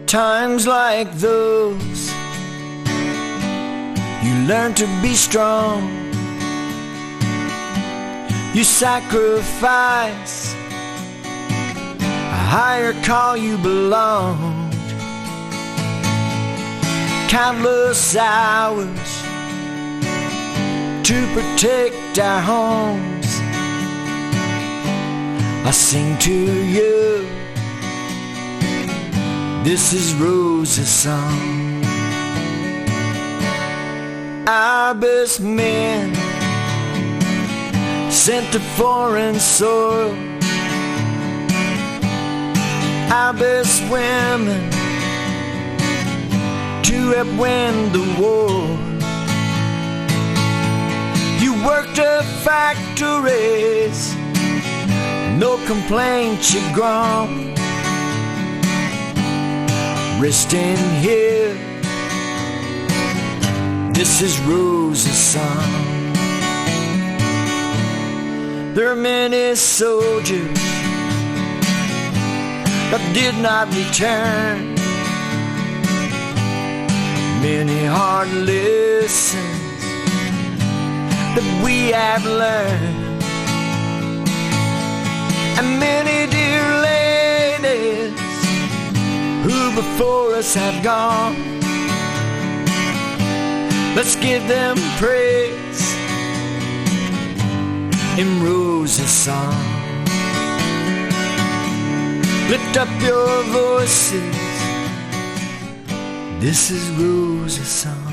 times like those, you learn to be strong. You sacrifice a higher call you belonged. Countless hours to protect our homes. I sing to you, this is Rosie's song. Our best men sent to foreign soil, our best women to help win the war. You worked at factories, no complaints you grown. Resting here, this is Rosie's song. There are many soldiers that did not return, many hard lessons that we have learned, and many dear ladies who before us have gone. Let's give them praise in Rosie's song. Lift up your voices, this is Rosie's song.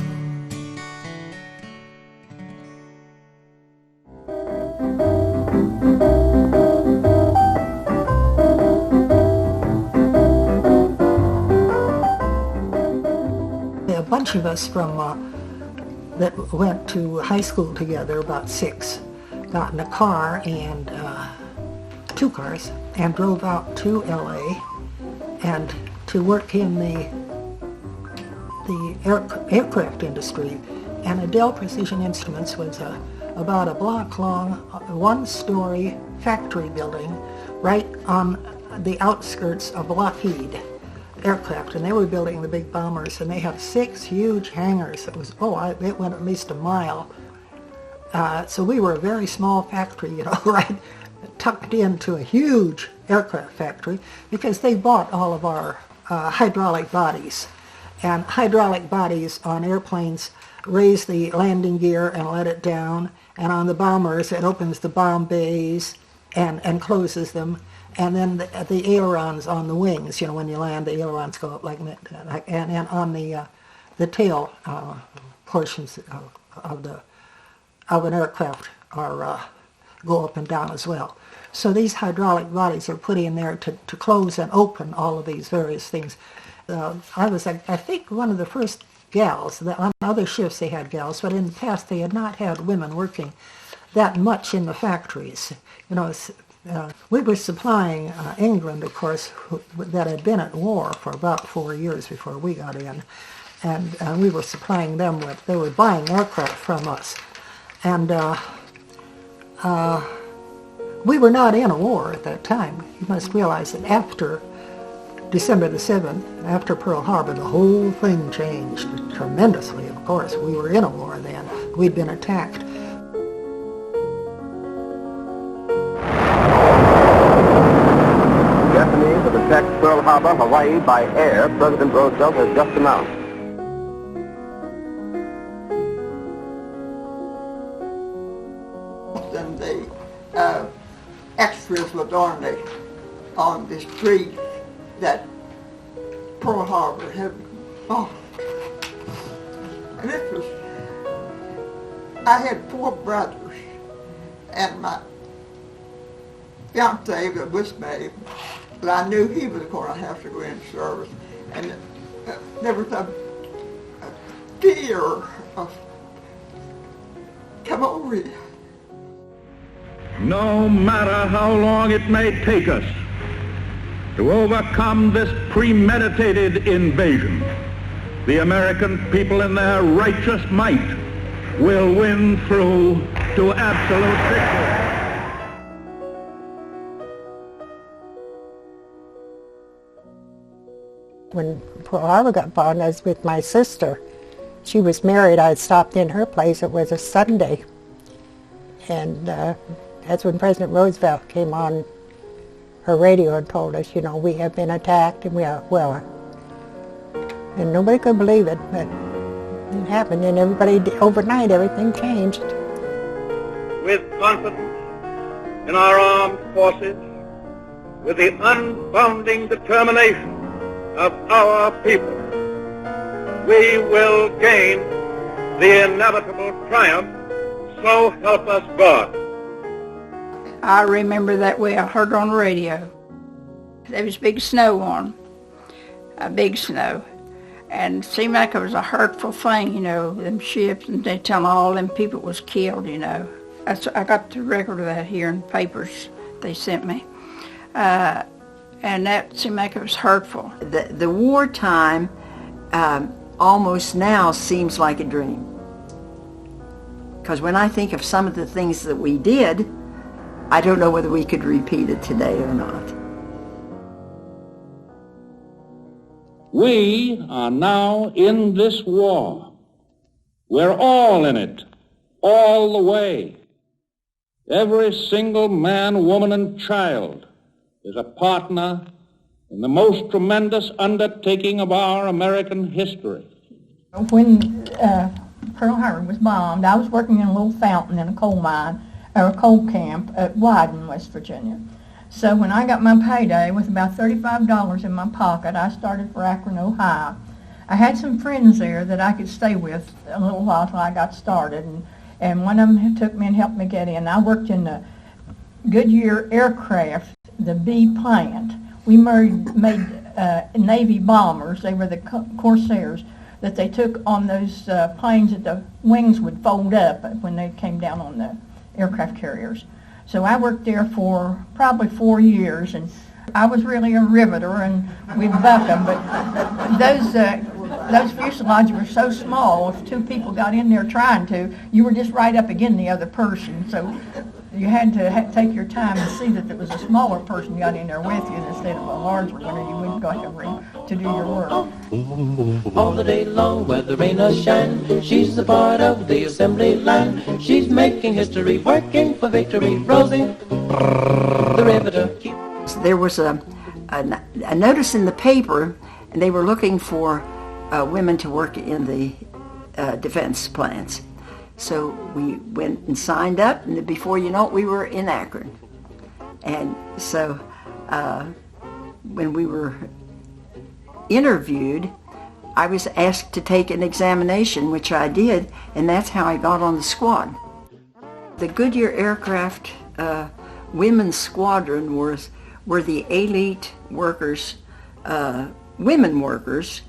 A bunch of us from that went to high school together, about 6, got in a car and 2 cars and drove out to LA and to work in the aircraft industry. And Adele Precision Instruments was about a block long, 1-story factory building right on the outskirts of Lockheed Aircraft, and they were building the big bombers, and they had 6 huge hangars. It was, it went at least a mile. So we were a very small factory, right, tucked into a huge aircraft factory, because they bought all of our hydraulic bodies. And hydraulic bodies on airplanes raise the landing gear and let it down, and on the bombers it opens the bomb bays and closes them. And then the ailerons on the wings, when you land, the ailerons go up like that. And on the tail portions of an aircraft go up and down as well. So these hydraulic bodies are put in there to close and open all of these various things. I was, I think, one of the first gals. On other shifts they had gals, but in the past they had not had women working that much in the factories. We were supplying England, of course, that had been at war for about 4 years before we got in, and we were supplying them with, they were buying aircraft from us. And we were not in a war at that time. You must realize that after December the 7th, after Pearl Harbor, the whole thing changed tremendously, of course. We were in a war then. We'd been attacked. Japanese have attacked Pearl Harbor, Hawaii by air, President Roosevelt has just announced. And the extras was on the street that Pearl Harbor had bombed. And this was, I had 4 brothers, and my fiance was with me, but I knew he was going to have to go in service. And there was a fear of, come over here. No matter how long it may take us to overcome this premeditated invasion, the American people in their righteous might will win through to absolute victory. When Pearl Harbor got bombed, I was with my sister. She was married. I had stopped in her place. It was a Sunday. And that's when President Roosevelt came on her radio and told us, you know, we have been attacked, and we are, well, and nobody could believe it, but it happened, and overnight, everything changed. With confidence in our armed forces, with the unbounding determination of our people, we will gain the inevitable triumph, so help us God. I remember that way. I heard on the radio. There was big snow on, a big snow. And it seemed like it was a hurtful thing, you know, them ships, and they tell all them people was killed, you know. I got the record of that here in the papers they sent me. And that seemed like it was hurtful. The wartime almost now seems like a dream. Because when I think of some of the things that we did, I don't know whether we could repeat it today or not. We are now in this war. We're all in it, all the way. Every single man, woman, and child is a partner in the most tremendous undertaking of our American history. When Pearl Harbor was bombed, I was working in a little fountain in a coal mine, or a coal camp at Wyden, West Virginia. So when I got my payday with about $35 in my pocket, I started for Akron, Ohio. I had some friends there that I could stay with a little while till I got started, and one of them took me and helped me get in. I worked in the Goodyear aircraft, the B plant. We made Navy bombers. They were the Corsairs that they took on those planes that the wings would fold up when they came down on the aircraft carriers. So I worked there for probably 4 years, and I was really a riveter, and we'd buck them. But those fuselages were so small, if two people got in there trying to, you were just right up against the other person. So you had to take your time and see that it was a smaller person got in there with you instead of a larger one, or you wouldn't go to ring to do your work. All the day long, whether rain or shine, she's a part of the assembly line. She's making history, working for victory. Rosie, the Riveter. There was a notice in the paper, and they were looking for women to work in the defense plants. So we went and signed up, and before you know it, we were in Akron. And so when we were interviewed, I was asked to take an examination, which I did, and that's how I got on the squad. The Goodyear Aircraft Women's Squadron were the elite workers, women workers,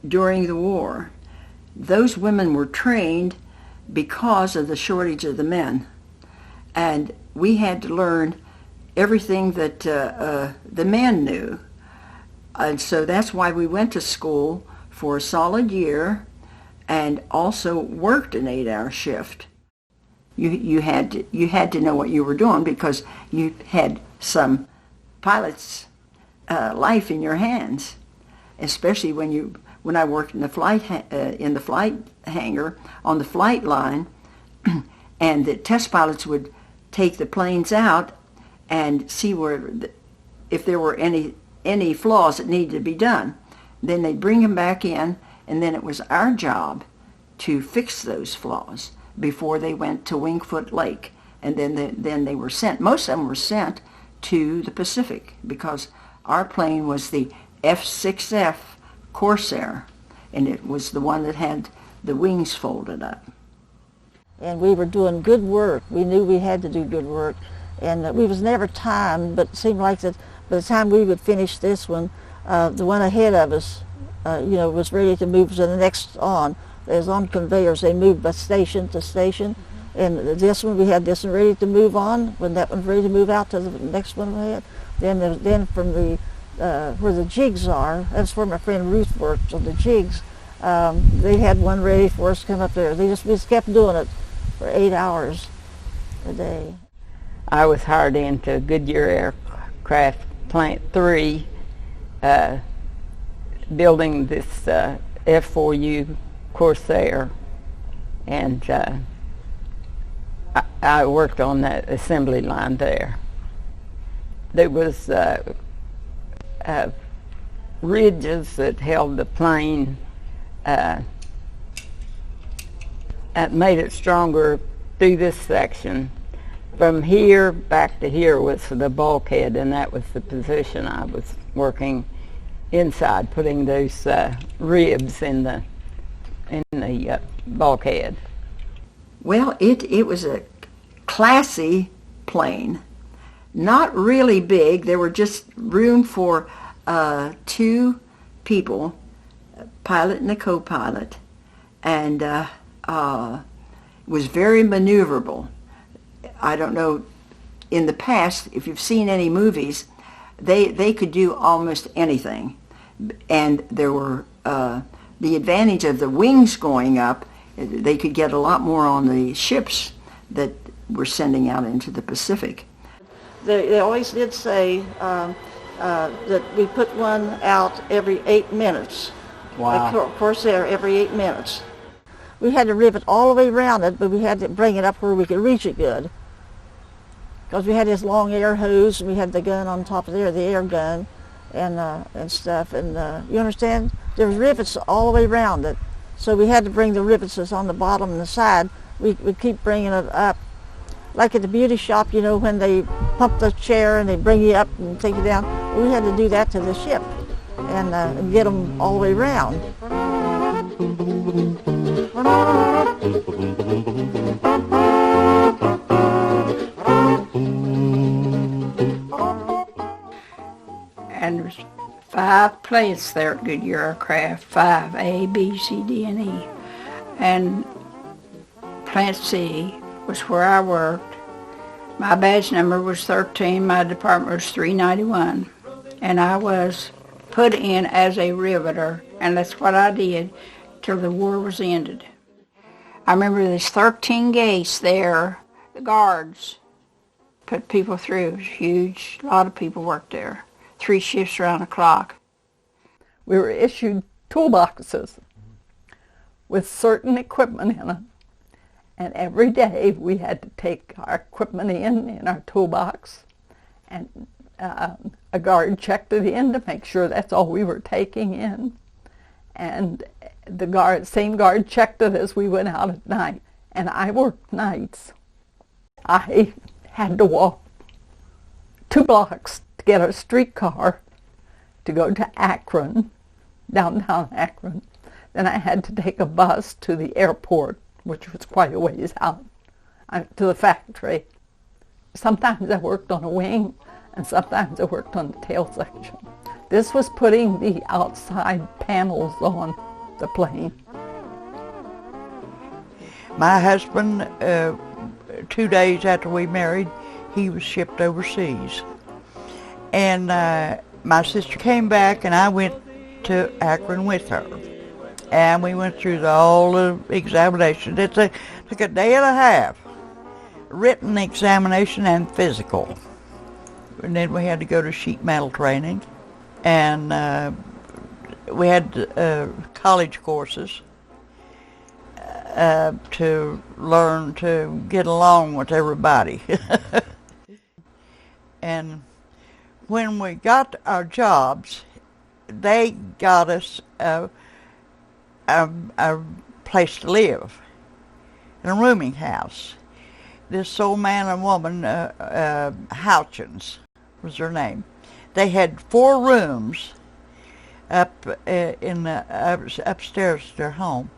during the war. Those women were trained because of the shortage of the men. And we had to learn everything that the men knew. And so that's why we went to school for a solid year and also worked an 8-hour shift. You had to know what you were doing because you had some pilot's life in your hands, especially when I worked in the flight hangar on the flight line, and the test pilots would take the planes out and see if there were any flaws that needed to be done. Then they'd bring them back in, and then it was our job to fix those flaws before they went to Wingfoot Lake, and then they were sent. Most of them were sent to the Pacific because our plane was the F-6F Corsair, and it was the one that had the wings folded up. And we were doing good work. We knew we had to do good work, and we was never timed, but it seemed like that by the time we would finish this one, the one ahead of us, was ready to move to the next on. It was on conveyors. They moved by station to station, and this one we had this one ready to move on. When that one's ready to move out to the next one ahead, then from the where the jigs are, that's where my friend Ruth worked on the jigs. They had one ready for us to come up there. We just kept doing it for 8 hours a day. I was hired into Goodyear Aircraft Plant 3 building this F4U Corsair, and I worked on that assembly line there. There was ridges that held the plane, that made it stronger through this section. From here back to here was the bulkhead, and that was the position I was working inside, putting those ribs in the bulkhead. Well, it was a classy plane. Not really big. There were just room for 2 people, a pilot and a co-pilot, and was very maneuverable. I don't know, in the past, if you've seen any movies, they could do almost anything. And there were the advantage of the wings going up. They could get a lot more on the ships that were sending out into the Pacific. They always did say that we put one out every 8 minutes. Wow. A Corsair every 8 minutes. We had to rivet all the way around it, but we had to bring it up where we could reach it good. Because we had this long air hose, and we had the gun on top of there, the air gun, and stuff. And you understand? There was rivets all the way around it. So we had to bring the rivets that's on the bottom and the side. We'd keep bringing it up. Like at the beauty shop, you know, when they pump the chair and they bring you up and take you down, we had to do that to the ship and get them all the way around. And there's 5 plants there at Goodyear Aircraft, 5, A, B, C, D, and E. And Plant C was where I worked. My badge number was 13, my department was 391. And I was put in as a riveter, and that's what I did till the war was ended. I remember there's 13 gates there, the guards put people through. It was huge, a lot of people worked there. 3 shifts around the clock. We were issued toolboxes with certain equipment in them. And every day we had to take our equipment in our toolbox, and a guard checked it in to make sure that's all we were taking in. And the same guard checked it as we went out at night. And I worked nights. I had to walk 2 blocks to get a streetcar to go to Akron, downtown Akron. Then I had to take a bus to the airport, which was quite a ways out, to the factory. Sometimes I worked on a wing, and sometimes I worked on the tail section. This was putting the outside panels on the plane. My husband, 2 days after we married, he was shipped overseas. And my sister came back, and I went to Akron with her. And we went through all the examinations. It took a day and a half, written examination and physical. And then we had to go to sheet metal training. And we had college courses to learn to get along with everybody. And when we got our jobs, they got us a place to live, in a rooming house. This old man and woman, Houchins was their name. They had 4 rooms up in upstairs to their home.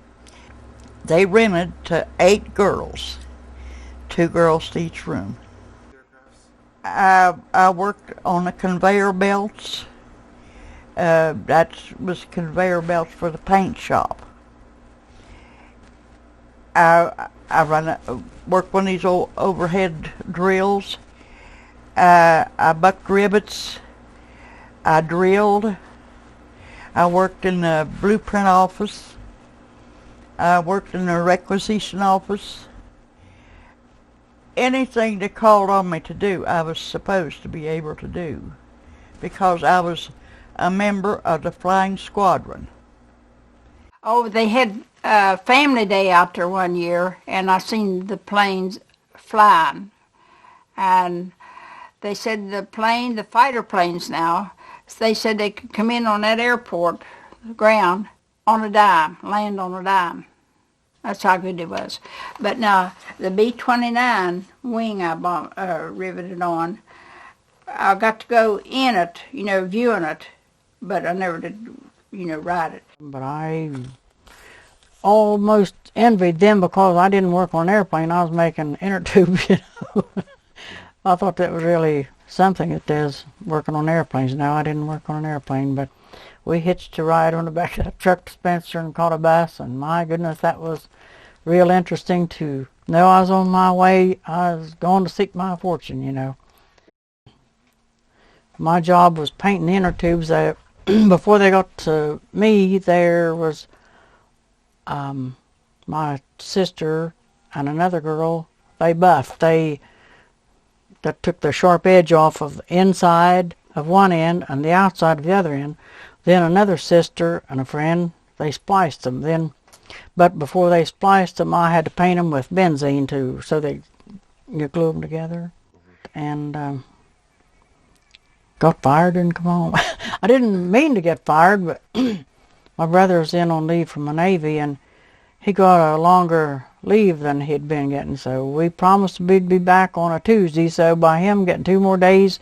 They rented to 8 girls, 2 girls to each room. I worked on the conveyor belts. That was conveyor belts for the paint shop. I worked on these old overhead drills. I bucked rivets. I drilled. I worked in the blueprint office. I worked in the requisition office. Anything they called on me to do, I was supposed to be able to do, because I was a member of the flying squadron. Oh, they had family day out there one year, and I seen the planes flying. And they said the fighter planes now, they said they could come in on that airport ground on a dime, land on a dime. That's how good it was. But now, the B-29 wing I riveted on, I got to go in it, viewing it, but I never did, ride it. But I almost envied them because I didn't work on an airplane. I was making inner tubes, I thought that was really something that there's working on airplanes. Now, I didn't work on an airplane, but we hitched a ride on the back of that truck dispenser and caught a bus, and my goodness, that was real interesting to know I was on my way. I was going to seek my fortune, My job was painting the inner tubes. Before they got to me, there was my sister and another girl. They buffed. That took the sharp edge off of the inside of one end and the outside of the other end. Then another sister and a friend, they spliced them. But before they spliced them, I had to paint them with benzene so they glue them together. And got fired and come home. I didn't mean to get fired, but my brother's in on leave from the Navy, and he got a longer leave than he'd been getting. So we promised we'd be back on a Tuesday. So by him getting 2 more days,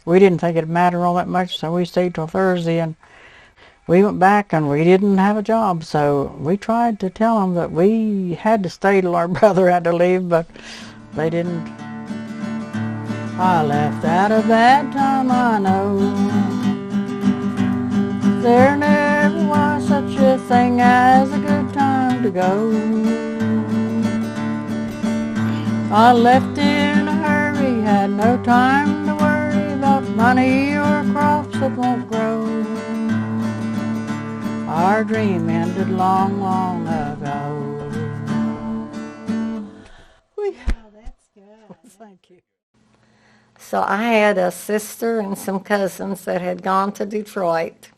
we didn't think it'd matter all that much. So we stayed till Thursday, and we went back, and we didn't have a job. So we tried to tell them that we had to stay till our brother had to leave, but they didn't. I left at a bad time, I know. There never was such a thing as a good time to go. I left in a hurry, had no time to worry about money or crops that won't grow. Our dream ended long, long ago. That's good. Thank you. So I had a sister and some cousins that had gone to Detroit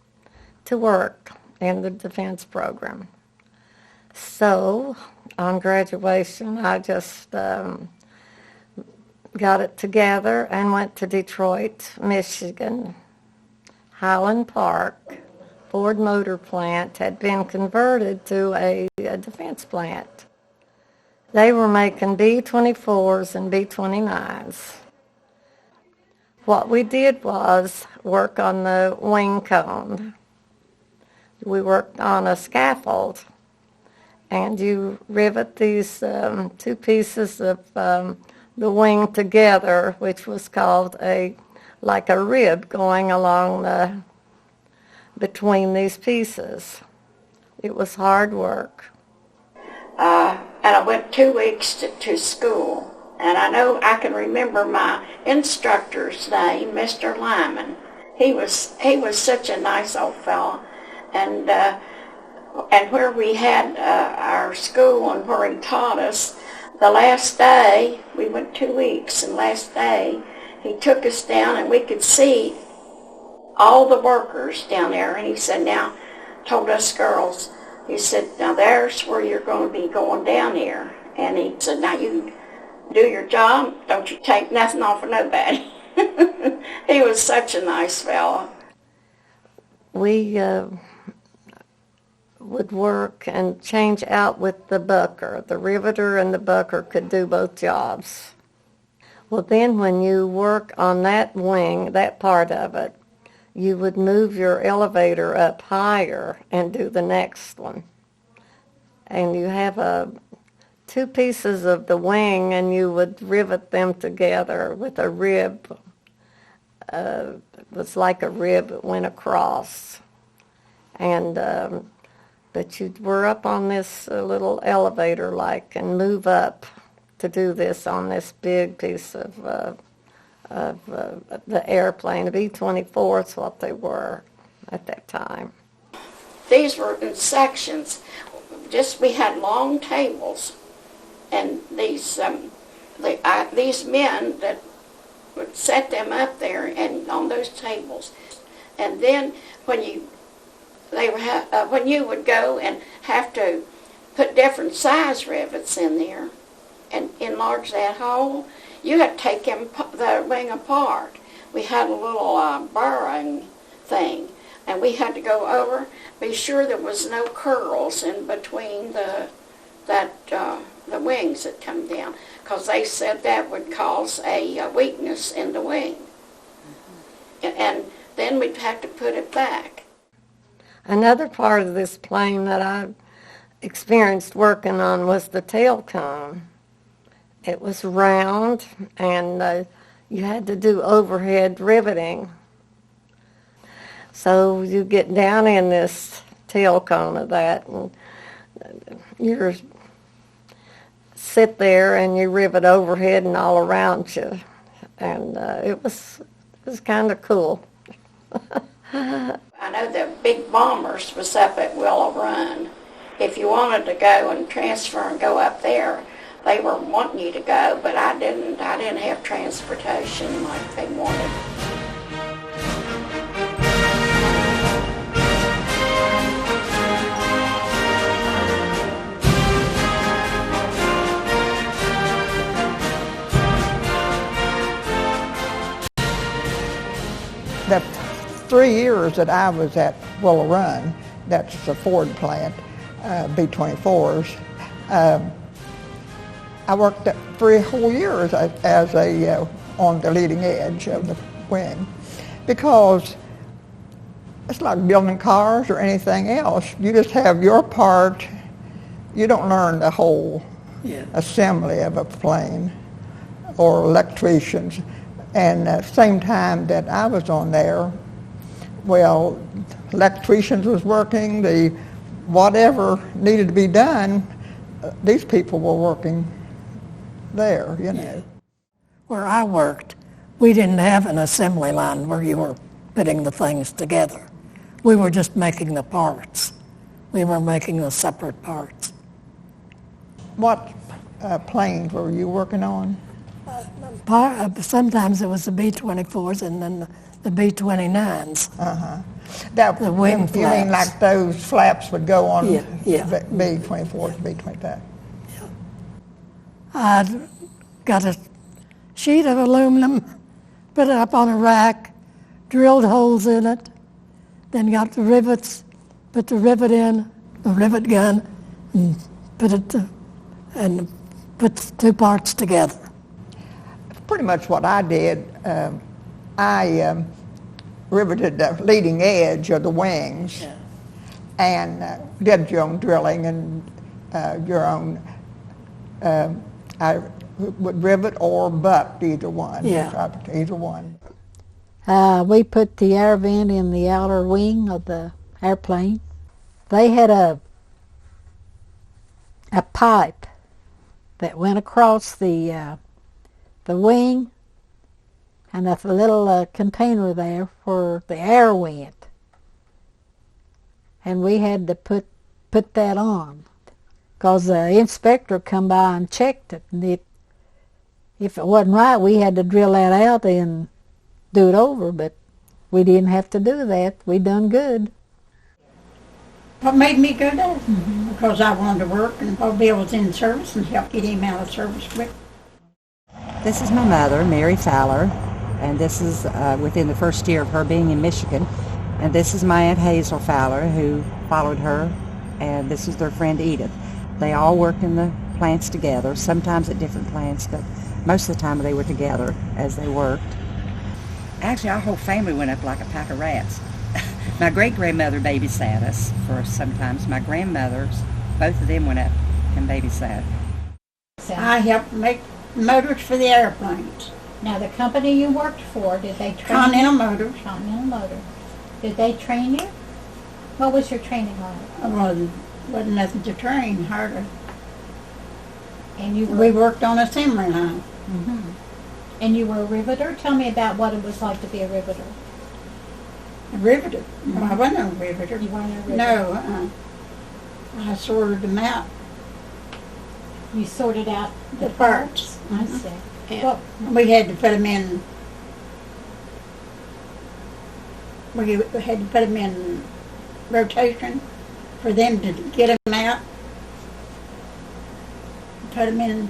to work in the defense program. So on graduation, I just got it together and went to Detroit, Michigan. Highland Park, Ford Motor Plant, had been converted to a defense plant. They were making B-24s and B-29s. What we did was work on the wing cone. We worked on a scaffold, and you rivet these 2 pieces of the wing together, which was called like a rib going along between these pieces. It was hard work. And I went 2 weeks to school. And I know I can remember my instructor's name, Mr. Lyman. He was such a nice old fellow. And where we had our school and where he taught us, the last day, we went 2 weeks, and last day he took us down and we could see all the workers down there. And he said, told us girls, he said, now there's where you're going to be going down here. And he said, now you do your job, don't you take nothing off of nobody. He was such a nice fellow. We would work and change out with the bucker. The riveter and the bucker could do both jobs. Well, then when you work on that wing, that part of it, you would move your elevator up higher and do the next one. And you have 2 pieces of the wing, and you would rivet them together with a rib. It was like a rib that went across. And but you were up on this little elevator and move up to do this on this big piece of the airplane. The B-24 is what they were at that time. These were in sections. We had long tables, and these men that would set them up there and on those tables. And then when you when you would go and have to put different size rivets in there and enlarge that hole, you had to take the wing apart. We had a little burring thing, and we had to go over, be sure there was no curls in between the wings that come down, because they said that would cause a weakness in the wing. And then we'd have to put it back. Another part of this plane that I experienced working on was the tail cone. It was round, and you had to do overhead riveting. So you get down in this tail cone of that, and you sit there and you rivet overhead and all around you, and it was kind of cool. I know the big bombers was up at Willow Run. If you wanted to go and transfer and go up there, they were wanting you to go, but I didn't have transportation like they wanted. The 3 years that I was at Willow Run, that's the Ford plant, B-24s, I worked 3 whole years as on the leading edge of the wing, because it's like building cars or anything else. You just have your part. You don't learn the whole assembly of a plane or electricians. And at the same time that I was on there, well, electricians was working, whatever needed to be done, these people were working there, you know. Where I worked, we didn't have an assembly line where you were putting the things together. We were just making the parts. We were making the separate parts. What planes were you working on? Sometimes it was the B-24s and then the B-29s. The wing you flaps. mean like those flaps would go on Yeah. B-24s, B-25? I got a sheet of aluminum, put it up on a rack, drilled holes in it, then got the rivets, put the rivet in, the rivet gun, and put the 2 parts together. Pretty much what I did, I riveted the leading edge of the wings and did your own drilling and your own, I would rivet or butt, either one. Either one. We put the air vent in the outer wing of the airplane. They had a pipe that went across the wing, and a little container there for the air went. And we had to put that on, because the inspector come by and checked it, and if it wasn't right, we had to drill that out and do it over, but we didn't have to do that. We done good. What made me go there? Because I wanted to work, and while Bill was in service, and help get him out of service quick. This is my mother, Mary Fowler, and this is within the first year of her being in Michigan. And this is my Aunt Hazel Fowler, who followed her, and this is their friend Edith. They all worked in the plants together, sometimes at different plants, but most of the time they were together as they worked. Actually, our whole family went up like a pack of rats. My great-grandmother babysat us for sometimes. My grandmothers, both of them went up and babysat. I helped make motors for the airplanes. Now, the company you worked for, did they train Continental you? Motors. Continental Motors. Did they train you? What was your training like? Wasn't nothing to train, hardly. And you were, We worked on assembly line. Mm-hmm. And you were a riveter? Tell me about what it was like to be a riveter. A riveter? Well, I wasn't a riveter. You weren't a riveter? No, I sorted them out. You sorted out The parts. I see. Yeah. We had to put them in where you had to put them in rotation for them to get them out. Put them in.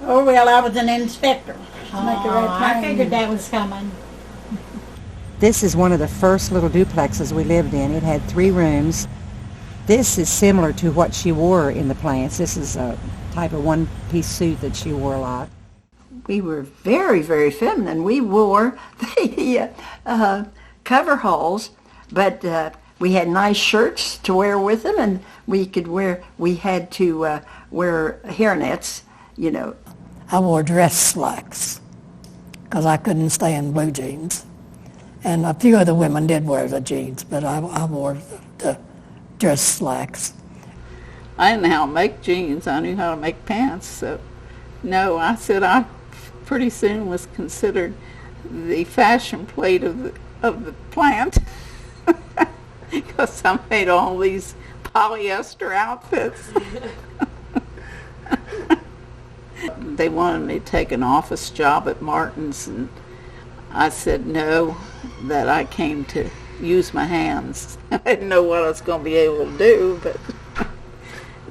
Oh, well, I was an inspector. I figured that was coming. This is one of the first little duplexes we lived in. It had 3 rooms. This is similar to what she wore in the plants. This is a type of one-piece suit that she wore a lot. We were very, very feminine. We wore the cover holes, but we had nice shirts to wear with them, and we had to wear hairnets, you know. I wore dress slacks because I couldn't stand blue jeans. And a few of the women did wear the jeans, but I wore the dress slacks. I didn't know how to make jeans. I knew how to make pants. So, no, I said I pretty soon was considered the fashion plate of the plant because I made all these polyester outfits. They wanted me to take an office job at Martin's, and I said no, that I came to use my hands. I didn't know what I was going to be able to do, but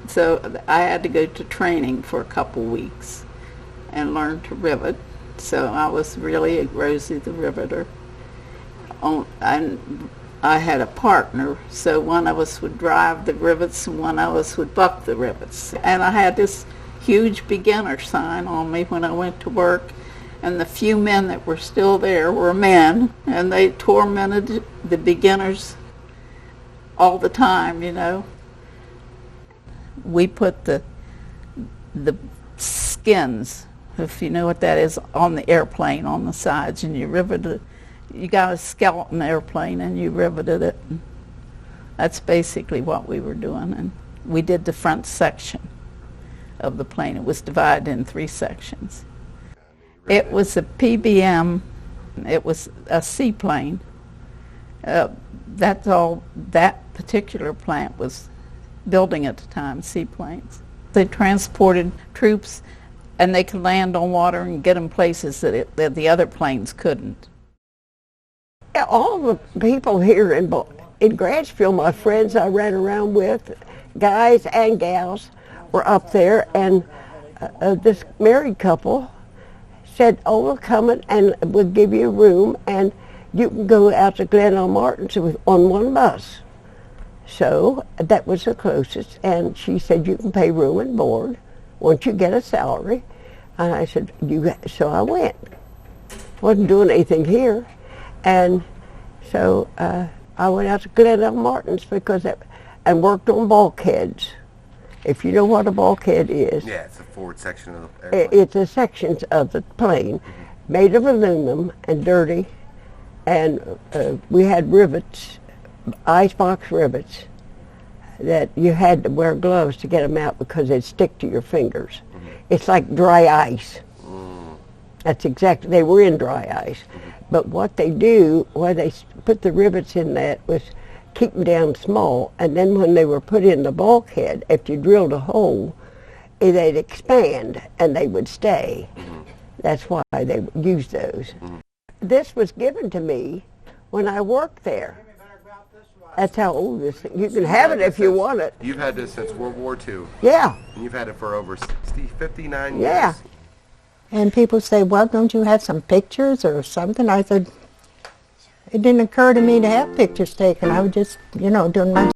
so I had to go to training for a couple weeks and learn to rivet. So I was really a Rosie the Riveter. And I had a partner, so one of us would drive the rivets and one of us would buck the rivets. And I had this huge beginner sign on me when I went to work, and the few men that were still there were men, and they tormented the beginners all the time, you know. We put the skins, if you know what that is, on the airplane on the sides, and you riveted. You got a skeleton airplane and you riveted it. That's basically what we were doing, and we did the front section of the plane. It was divided in 3 sections. It was a PBM. It was a seaplane. That's all that particular plant was building at the time, seaplanes. They transported troops, and they could land on water and get them places that the other planes couldn't. All the people here in Grantsville, my friends I ran around with, guys and gals, were up there, and this married couple said, oh, we'll come and we'll give you a room, and you can go out to Glen L. Martin's on one bus. So that was the closest, and she said, you can pay room and board once you get a salary. And I said, so I went. Wasn't doing anything here. And so I went out to Glen L. Martin's and worked on bulkheads. If you know what a bulkhead is. Yeah, it's a forward section of the airplane. It's the sections of the plane made of aluminum and dirty, and we had rivets, icebox rivets, that you had to wear gloves to get them out because they'd stick to your fingers. It's like dry ice. That's exactly, they were in dry ice. But what they do, why they put the rivets in that, was keep them down small, and then when they were put in the bulkhead, if you drilled a hole, they'd expand and they would stay. That's why they used those. This was given to me when I worked there. That's how old this thing. You can have it if you want it. You've had this since World War II. Yeah. And you've had it for over 59 years. Yeah. And people say, well, don't you have some pictures or something? I said, it didn't occur to me to have pictures taken. I was just, doing my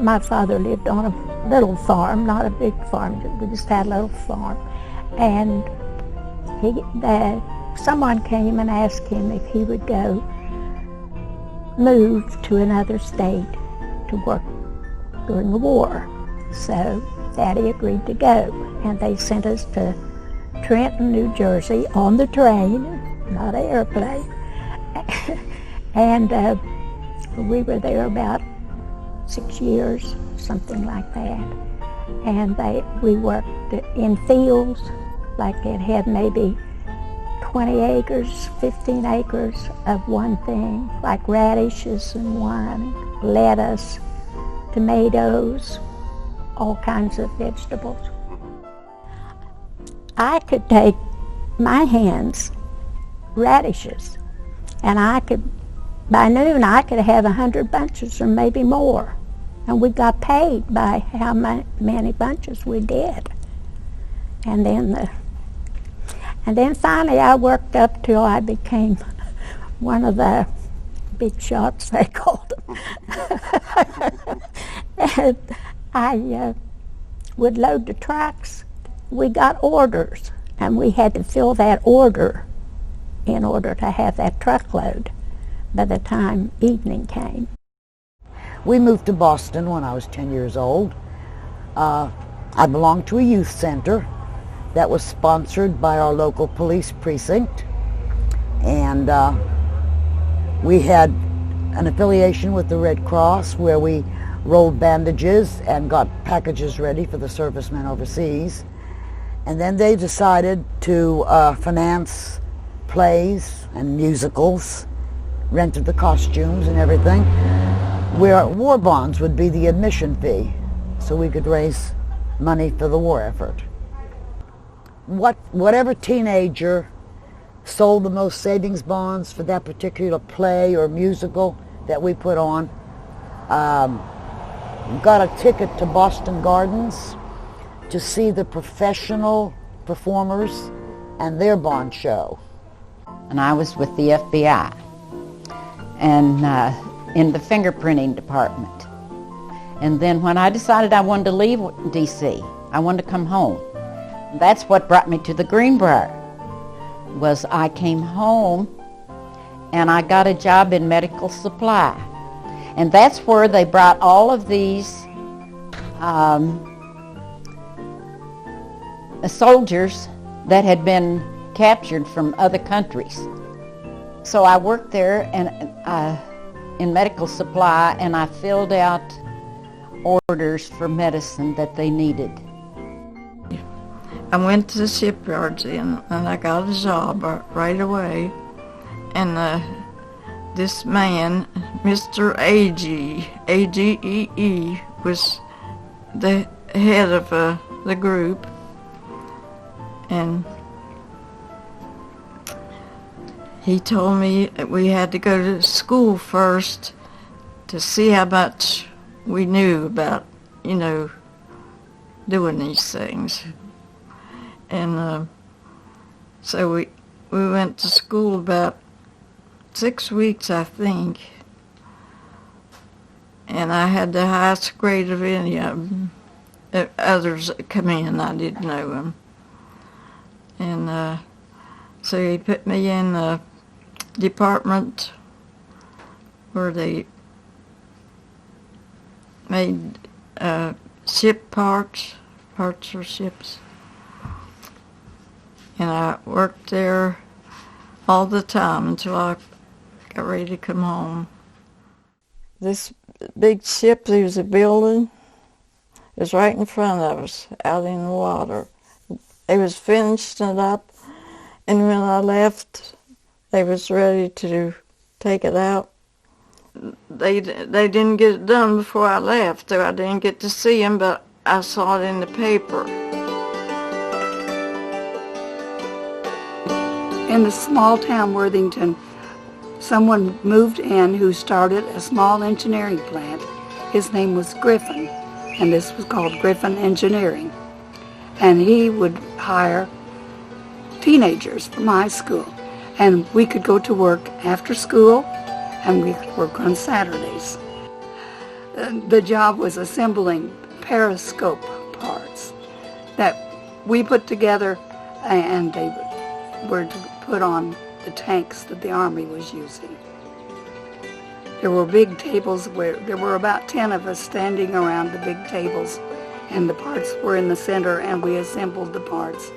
My father lived on a little farm, not a big farm. We just had a little farm, and someone came and asked him if he would move to another state to work during the war. So Daddy agreed to go, and they sent us to Trenton, New Jersey on the train, not an airplane. And we were there about 6 years, something like that. And we worked in fields, like it had maybe 20 acres, 15 acres of one thing, like radishes and wine, lettuce, tomatoes, all kinds of vegetables. I could take my hands, radishes, and by noon I could have 100 bunches or maybe more. And we got paid by how many bunches we did. And then finally I worked up till I became one of the big shots, they called them. And I would load the trucks. We got orders, and we had to fill that order in order to have that truckload by the time evening came. We moved to Boston when I was 10 years old. I belonged to a youth center that was sponsored by our local police precinct, and we had an affiliation with the Red Cross where we rolled bandages and got packages ready for the servicemen overseas. And then they decided to finance plays and musicals, rented the costumes and everything, where war bonds would be the admission fee, so we could raise money for the war effort. Whatever teenager sold the most savings bonds for that particular play or musical that we put on got a ticket to Boston Gardens to see the professional performers and their bond show. And I was with the FBI and in the fingerprinting department. And then when I decided I wanted to leave D.C., I wanted to come home. That's what brought me to the Greenbrier, was I came home and I got a job in medical supply. And that's where they brought all of these soldiers that had been captured from other countries. So I worked there and in medical supply, and I filled out orders for medicine that they needed. I went to the shipyards and I got a job right away. And this man, Mr. A.G.E.E., was the head of the group. And he told me that we had to go to school first to see how much we knew about, doing these things. And so we went to school about 6 weeks, I think. And I had the highest grade of any of them. Others that come in, I didn't know them. And so he put me in the department where they made ship parts for ships. And I worked there all the time until I got ready to come home. This big ship they was building was right in front of us, out in the water. They was finishing it up, and when I left, they was ready to take it out. They didn't get it done before I left, so I didn't get to see them, but I saw it in the paper. In the small town Worthington, someone moved in who started a small engineering plant. His name was Griffin, and this was called Griffin Engineering. And he would hire teenagers from high school, and we could go to work after school, and we could work on Saturdays. The job was assembling periscope parts that we put together, and they were put on the tanks that the Army was using. There were big tables where there were about 10 of us standing around the big tables, and the parts were in the center, and we assembled the parts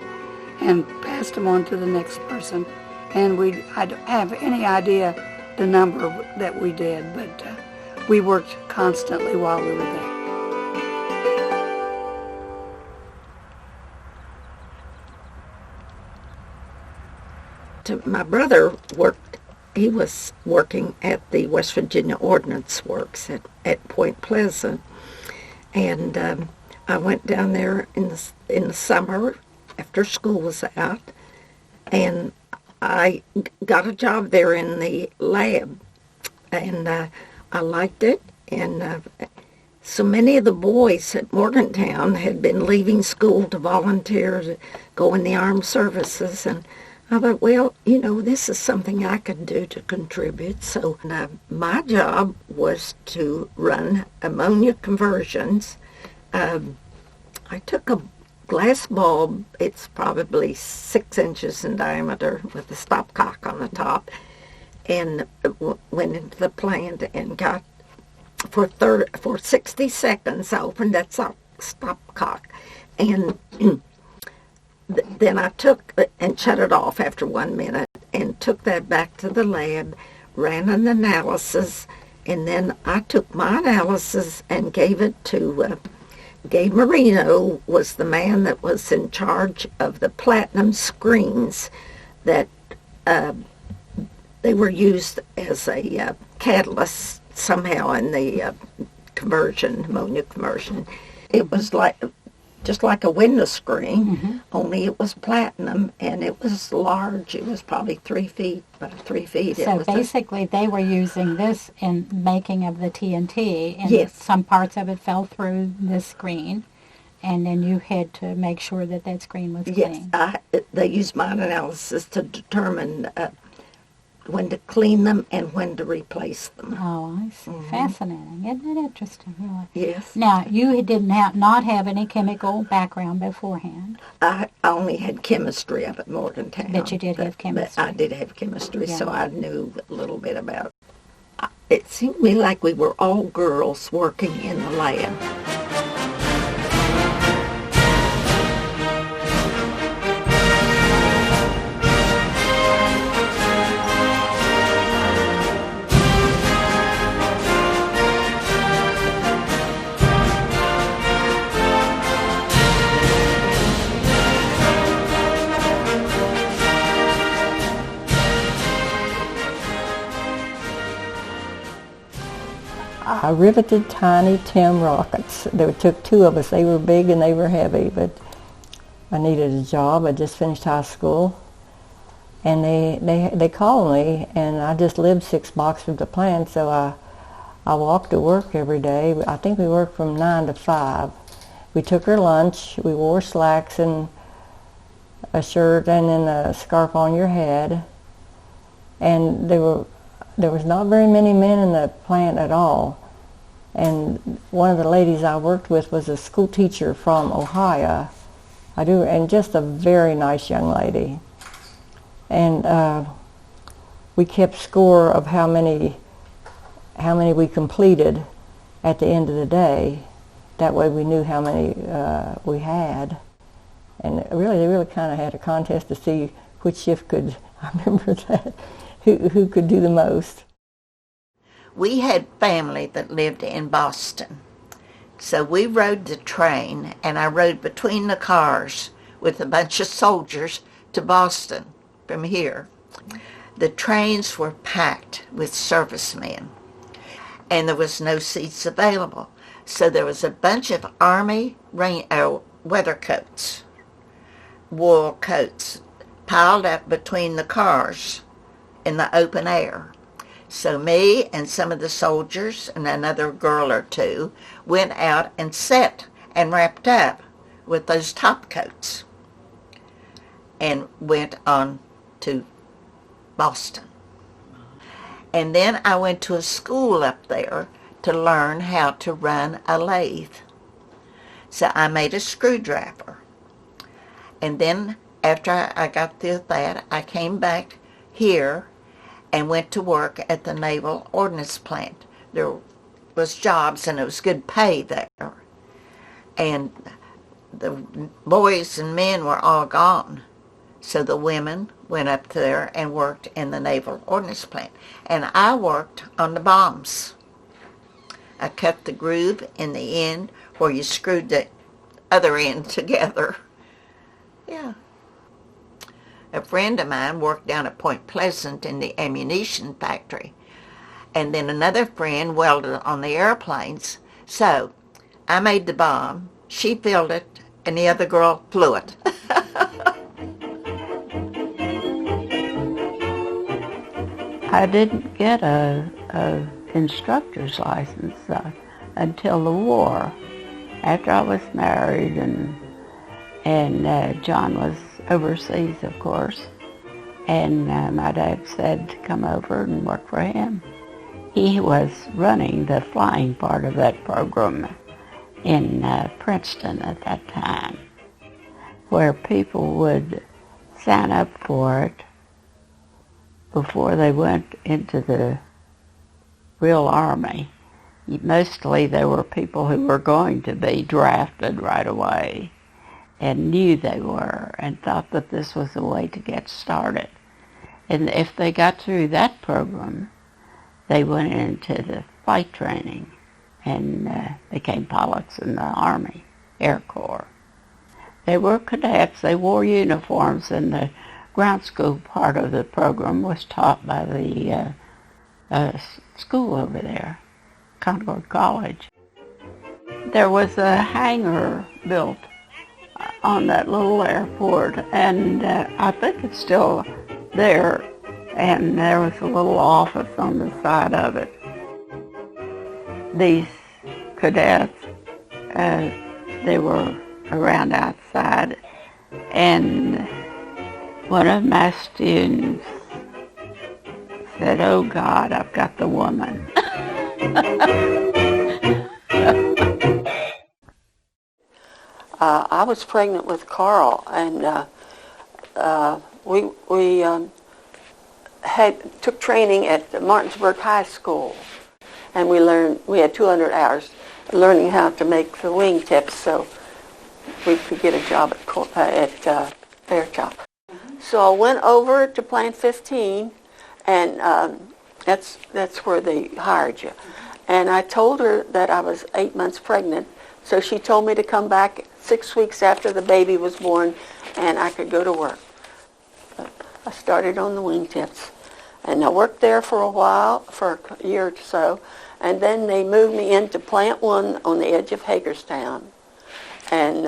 and passed them on to the next person. And I don't have any idea the number that we did, but we worked constantly while we were there. my brother worked, he was working at the West Virginia Ordnance Works at Point Pleasant. And I went down there in the summer after school was out, and I got a job there in the lab, and I liked it. And so many of the boys at Morgantown had been leaving school to volunteer to go in the armed services, and I thought, well, you know, this is something I could do to contribute. So my job was to run ammonia conversions. I took a glass bulb, it's probably 6 inches in diameter with a stopcock on the top, and went into the plant and got, for 60 seconds, I opened that stopcock, and then I took and shut it off after 1 minute and took that back to the lab, ran an analysis, and then I took my analysis and gave it to Gabe Marino was the man that was in charge of the platinum screens that they were used as a catalyst somehow in the ammonia conversion. It was just like a window screen, only it was platinum, and it was large. It was probably 3 feet by 3 feet. So basically they were using this in making of the TNT, and yes. Some parts of it fell through this screen, and then you had to make sure that that screen was clean. Yes, they used my analysis to determine when to clean them and when to replace them. Oh, I see. Fascinating. Isn't it interesting, really? Yes. Now, you didn't not have any chemical background beforehand. I only had chemistry up at Morgantown. But you did have chemistry. But I did have chemistry, Yeah. so I knew a little bit about it. It seemed to me like we were all girls working in the lab. I riveted tiny tin rockets. There took 2 of us. They were big and they were heavy, but I needed a job. I just finished high school, and they called me, and I just lived 6 blocks from the plant, so I walked to work every day. I think we worked from 9 to 5. We took our lunch. We wore slacks and a shirt and then a scarf on your head, and there was not very many men in the plant at all. And one of the ladies I worked with was a school teacher from Ohio. And just a very nice young lady. And we kept score of how many we completed at the end of the day. That way we knew how many we had. And they really kind of had a contest to see which shift could, I remember that, who could do the most. We had family that lived in Boston. So we rode the train, and I rode between the cars with a bunch of soldiers to Boston from here. The trains were packed with servicemen, and there was no seats available. So there was a bunch of Army weather coats, wool coats, piled up between the cars in the open air. So me and some of the soldiers and another girl or 2 went out and sat and wrapped up with those top coats and went on to Boston. And then I went to a school up there to learn how to run a lathe. So I made a screwdriver. And then after I got through that, I came back here and went to work at the Naval Ordnance Plant. There was jobs and it was good pay there. And the boys and men were all gone. So the women went up there and worked in the Naval Ordnance Plant. And I worked on the bombs. I cut the groove in the end where you screwed the other end together. Yeah. A friend of mine worked down at Point Pleasant in the ammunition factory. And then another friend welded on the airplanes. So I made the bomb, she filled it, and the other girl flew it. I didn't get a instructor's license until the war, after I was married, and John was overseas, of course, and my dad said to come over and work for him. He was running the flying part of that program in Princeton at that time, where people would sign up for it before they went into the real army. Mostly there were people who were going to be drafted right away and knew they were and thought that this was a way to get started. And if they got through that program, they went into the flight training and became pilots in the Army, Air Corps. They were cadets, they wore uniforms, and the ground school part of the program was taught by the school over there, Concord College. There was a hangar built on that little airport, and I think it's still there, and there was a little office on the side of it. These cadets, they were around outside, and one of my students said, "Oh God, I've got the woman." I was pregnant with Carl, and we took training at Martinsburg High School, and we had 200 hours learning how to make the wingtips, so we could get a job at Fairchild. So I went over to Plant 15, and that's where they hired you. And I told her that I was 8 months pregnant, so she told me to come back 6 weeks after the baby was born, and I could go to work. I started on the wingtips, and I worked there for a while, for a year or so, and then they moved me into Plant 1 on the edge of Hagerstown, and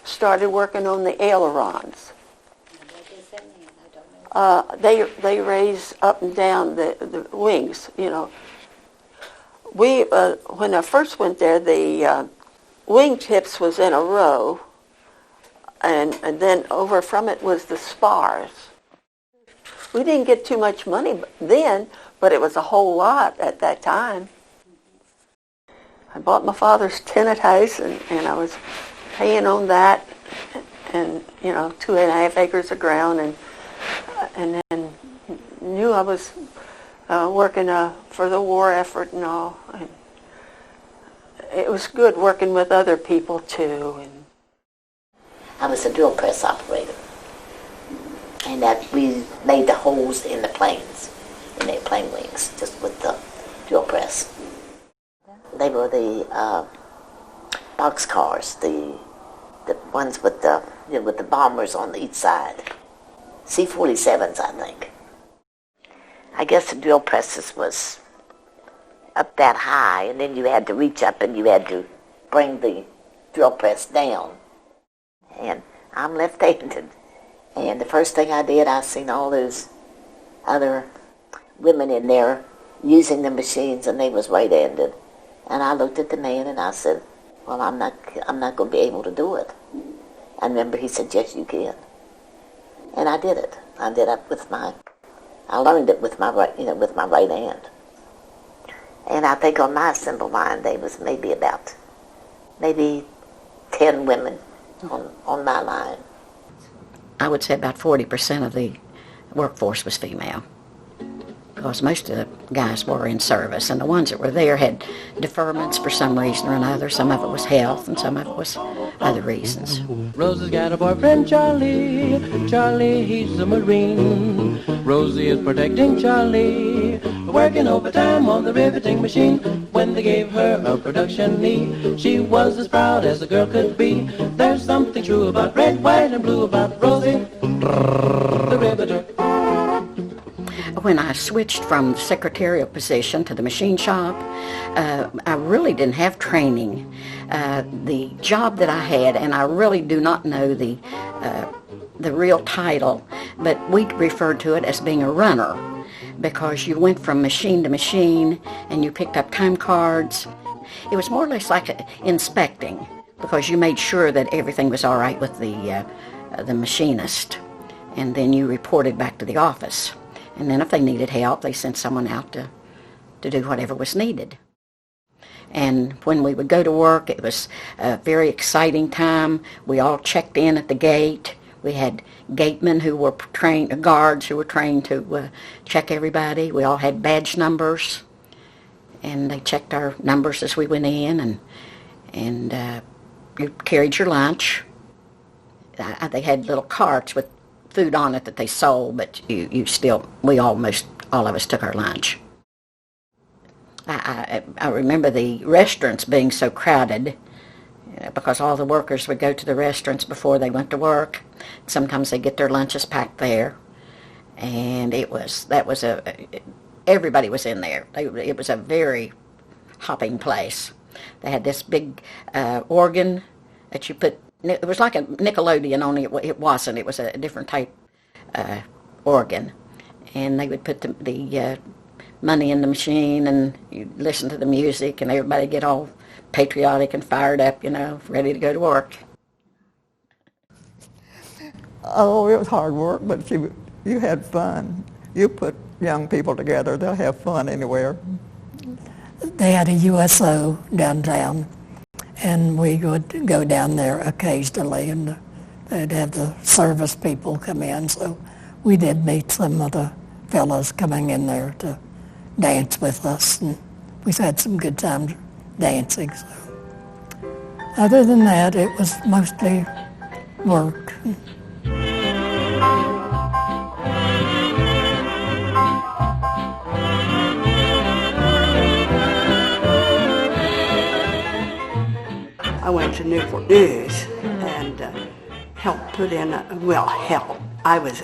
started working on the ailerons. They raise up and down the wings, you know. When I first went there, the wingtips was in a row, and then over from it was the spars. We didn't get too much money then, but it was a whole lot at that time. I bought my father's tenant house, and I was paying on that, and 2.5 acres of ground, and then knew I was working for the war effort and all. And it was good working with other people too. And I was a drill press operator, and that we made the holes in the planes, in their plane wings, just with the drill press. They were the box cars, the ones with the bombers on each side. C-47s, I think. I guess the drill presses was up that high, and then you had to reach up and you had to bring the drill press down. And I'm left-handed. And the first thing I did, I seen all those other women in there using the machines, and they was right-handed. And I looked at the man and I said, "Well, I'm not going to be able to do it." I remember he said, "Yes, you can." And I did it. I learned it with my right hand. And I think on my assembly line there was maybe 10 women on my line. I would say about 40% of the workforce was female, because most of the guys were in service, and the ones that were there had deferments for some reason or another. Some of it was health, and some of it was other reasons. Rosie's got a boyfriend, Charlie. Charlie, he's a Marine. Rosie is protecting Charlie, working overtime on the riveting machine. When they gave her a production knee, she was as proud as a girl could be. There's something true about red, white, and blue about Rosie, the when I switched from the secretarial position to the machine shop, I really didn't have training. The job that I had, and I really do not know the real title, but we referred to it as being a runner, because you went from machine to machine and you picked up time cards. It was more or less like inspecting, because you made sure that everything was all right with the machinist, and then you reported back to the office. And then if they needed help, they sent someone out to do whatever was needed. And when we would go to work, it was a very exciting time. We all checked in at the gate. We had gatemen who were trained, guards who were trained to check everybody. We all had badge numbers, and they checked our numbers as we went in, and you carried your lunch. They had little carts with food on it that they sold, but we almost all of us took our lunch. I remember the restaurants being so crowded, because all the workers would go to the restaurants before they went to work. Sometimes they get their lunches packed there, and everybody was in there. It was a very hopping place. They had this big organ that you put. It was like a Nickelodeon, only it wasn't. It was a different type organ, and they would put the money in the machine, and you listen to the music, and everybody get all patriotic and fired up, ready to go to work. Oh, it was hard work, but you had fun. You put young people together, they'll have fun anywhere. They had a USO downtown, and we would go down there occasionally, and they'd have the service people come in, so we did meet some of the fellows coming in there to dance with us, and we had some good times dancing. So. Other than that, it was mostly work. I went to Newport News and helped put in, I was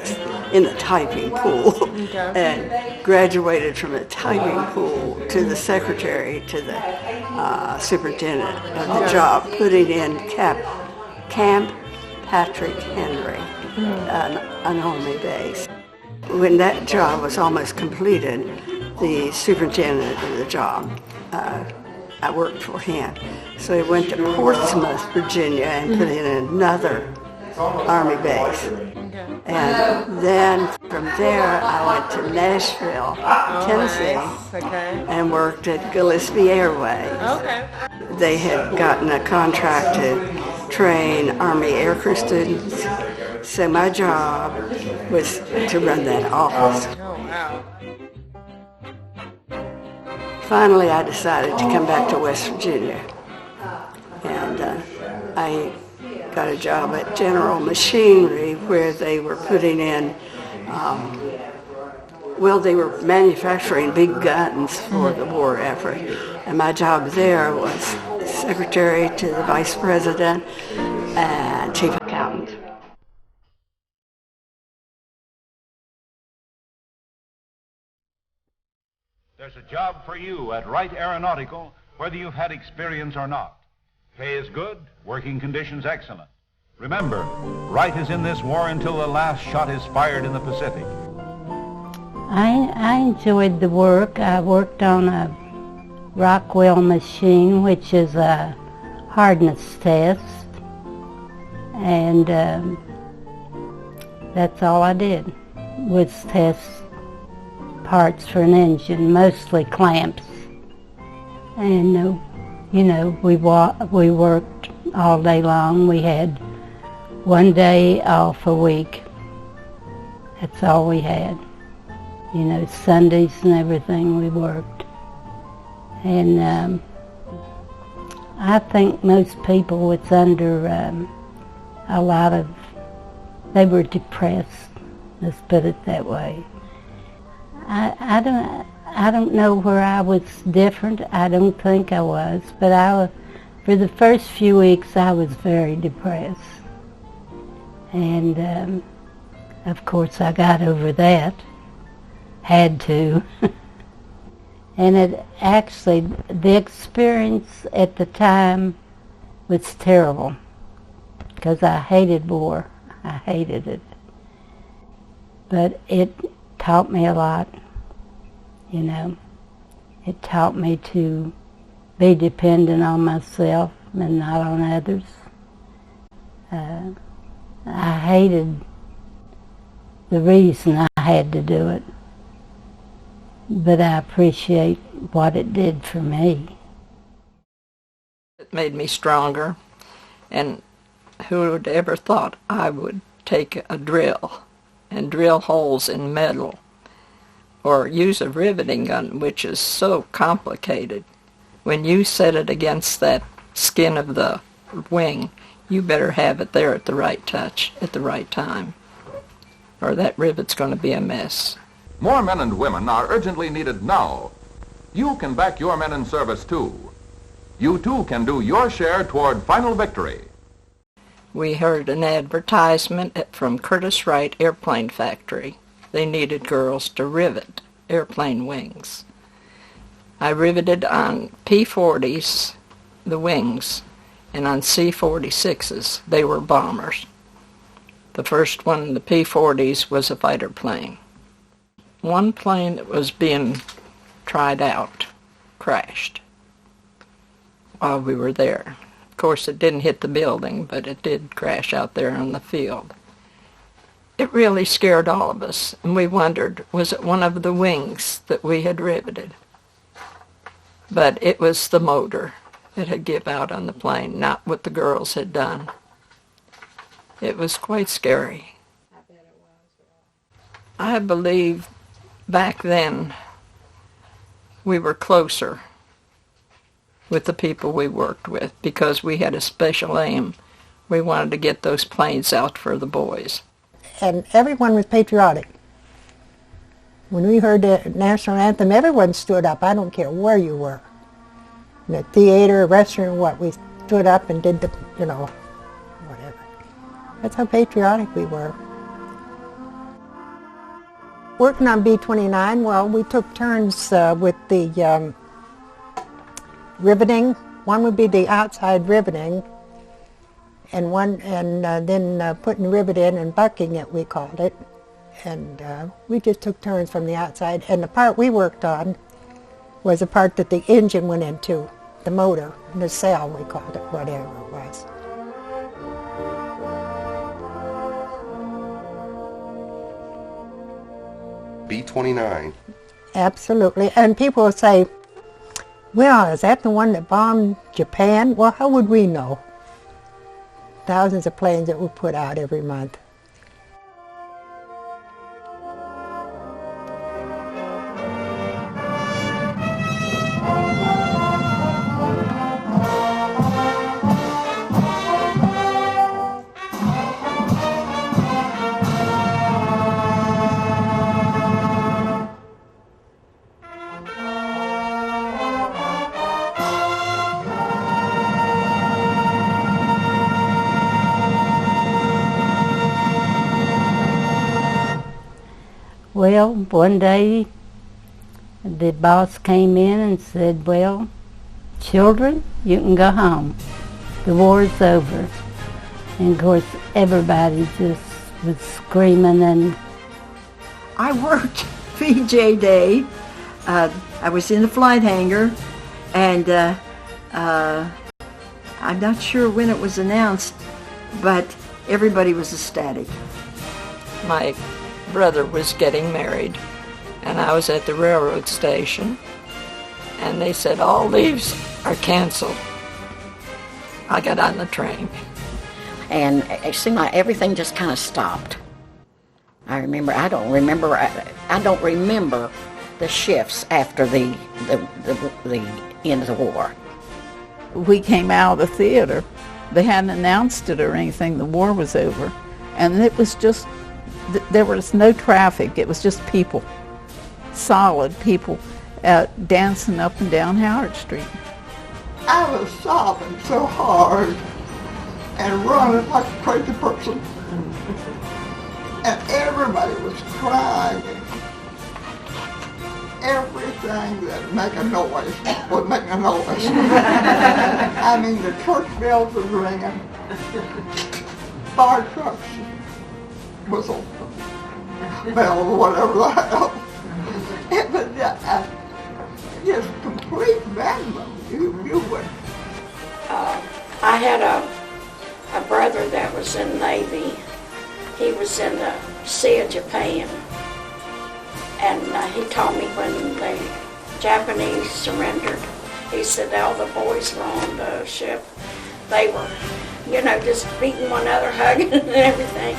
in the typing pool and graduated from the typing pool to the secretary to the superintendent of the job, putting in Camp Patrick Henry, an Army base. When that job was almost completed, the superintendent of the job, I worked for him. So he went to Portsmouth, Virginia, and put in another Army base. And then from there, I went to Nashville, Tennessee, and worked at Gillespie Airways. They had gotten a contract to train Army aircrew students, so my job was to run that office. Finally, I decided to come back to West Virginia, and I got a job at General Machinery, where they were putting in, they were manufacturing big guns for the war effort, and my job there was secretary to the vice president and chief accountant. There's a job for you at Wright Aeronautical, whether you've had experience or not. Pay is good, working conditions excellent. Remember, Wright is in this war until the last shot is fired in the Pacific. I enjoyed the work. I worked on a Rockwell machine, which is a hardness test, and that's all I did, was test parts for an engine, mostly clamps. And we worked all day long. We had one day off a week. That's all we had. Sundays and everything we worked. And I think most people was under a lot of, they were depressed, let's put it that way. I don't know where I was different. I don't think I was, but for the first few weeks I was very depressed. And of course I got over that. had to. And it actually, the experience at the time was terrible because I hated war. I hated it. But it taught me a lot, you know. It taught me to be dependent on myself and not on others. I hated the reason I had to do it, but I appreciate what it did for me. It made me stronger, and who would ever thought I would take a drill and drill holes in metal or use a riveting gun, which is so complicated. When you set it against that skin of the wing, you better have it there at the right touch, at the right time, or that rivet's going to be a mess. More men and women are urgently needed now. You can back your men in service too. You too can do your share toward final victory. We heard an advertisement from Curtiss Wright Airplane Factory. They needed girls to rivet airplane wings. I riveted on P-40s, the wings, and on C-46s, they were bombers. The first one, the P-40s, was a fighter plane. One plane that was being tried out crashed while we were there. Of course, it didn't hit the building, but it did crash out there on the field. It really scared all of us, and we wondered, was it one of the wings that we had riveted? But it was the motor that had give out on the plane, not what the girls had done. It was quite scary. I believe back then we were closer with the people we worked with because we had a special aim. We wanted to get those planes out for the boys. And everyone was patriotic. When we heard the national anthem, everyone stood up. I don't care where you were. In the theater, restaurant, what, we stood up and did the, you know, whatever. That's how patriotic we were. Working on B-29, well, we took turns with the riveting. One would be the outside riveting, and then putting the rivet in and bucking it, we called it. And we just took turns from the outside. And the part we worked on was the part that the engine went into, the motor, the cell, we called it, whatever it was. B-29. Absolutely. And people will say, well, is that the one that bombed Japan? Well, how would we know? Thousands of planes that were put out every month. Well, one day the boss came in and said, well, children, you can go home. The war's over. And of course, everybody just was screaming. And I worked VJ Day. I was in the flight hangar, and I'm not sure when it was announced, but everybody was ecstatic. My brother was getting married, and I was at the railroad station, and they said all leaves are canceled. I got on the train. And it seemed like everything just kind of stopped. I don't remember the shifts after the end of the war. We came out of the theater. They hadn't announced it or anything. The war was over. And it was just, there was no traffic. It was just people, solid people, dancing up and down Howard Street. I was sobbing so hard and running like a crazy person. And everybody was crying. everything that make a noise was making a noise. I mean, the church bells was ringing, fire trucks, whistle, bell, or whatever the hell. It was just complete bedlam. You would. I had a brother that was in the Navy. He was in the Sea of Japan. And he told me when the Japanese surrendered, he said all the boys were on the ship. They were, just beating one another, hugging and everything.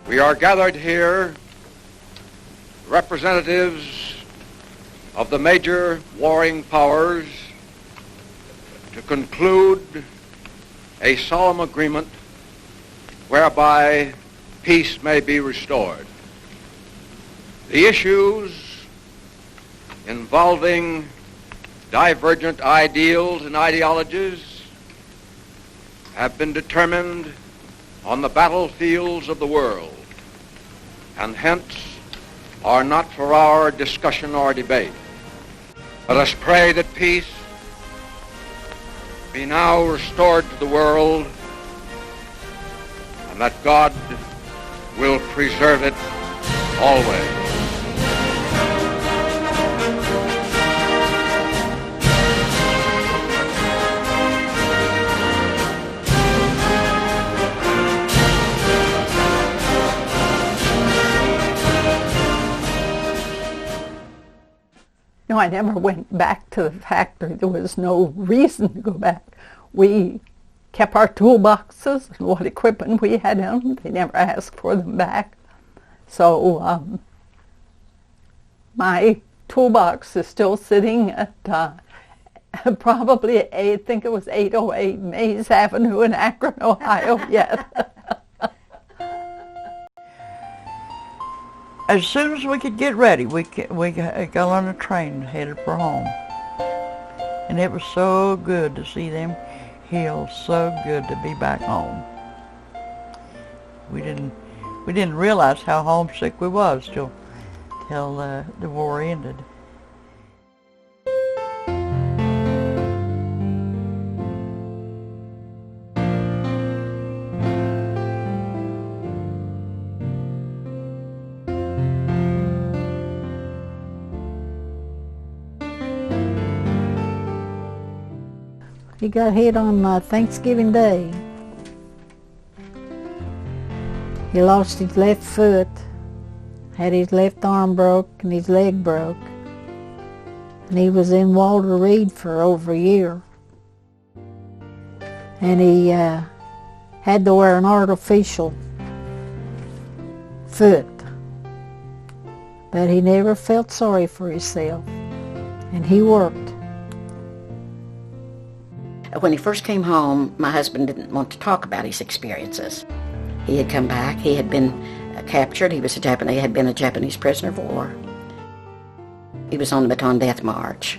We are gathered here, representatives of the major warring powers, to conclude a solemn agreement whereby peace may be restored. The issues involving divergent ideals and ideologies have been determined on the battlefields of the world, and hence are not for our discussion or debate. Let us pray that peace be now restored to the world, and that God will preserve it always. No, I never went back to the factory. There was no reason to go back. We kept our toolboxes and what equipment we had in them. They never asked for them back. So my toolbox is still sitting at probably, I think it was 808 Mays Avenue in Akron, Ohio yet. As soon as we could get ready, we got on a train headed for home. And it was so good to see them hills, so good to be back home. We didn't realize how homesick we was till the war ended. He got hit on Thanksgiving Day. He lost his left foot, had his left arm broke and his leg broke. And he was in Walter Reed for over a year. And he had to wear an artificial foot. But he never felt sorry for himself. And he worked. When he first came home, my husband didn't want to talk about his experiences. He had come back. He had been captured. He had been a Japanese prisoner of war. He was on the Bataan Death March,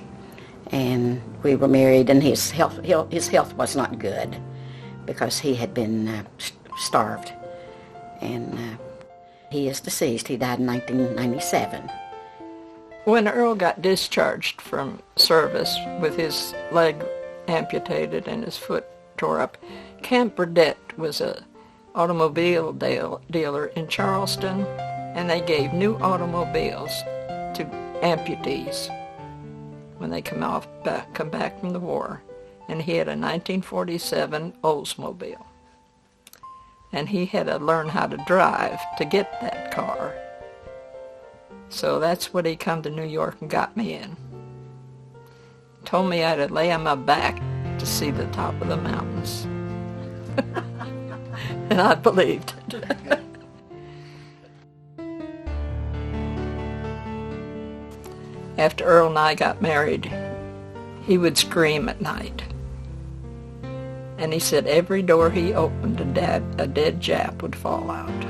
and we were married. And his health was not good because he had been starved, and he is deceased. He died in 1997. When Earl got discharged from service with his leg amputated and his foot tore up, Camp Burdette was a automobile dealer in Charleston, and they gave new automobiles to amputees when they come back from the war. And he had a 1947 Oldsmobile, and he had to learn how to drive to get that car. So that's what he come to New York and got me in. Told me I had to lay on my back to see the top of the mountains. And I believed it. after Earl and I got married, he would scream at night. And he said every door he opened, a dead Jap would fall out.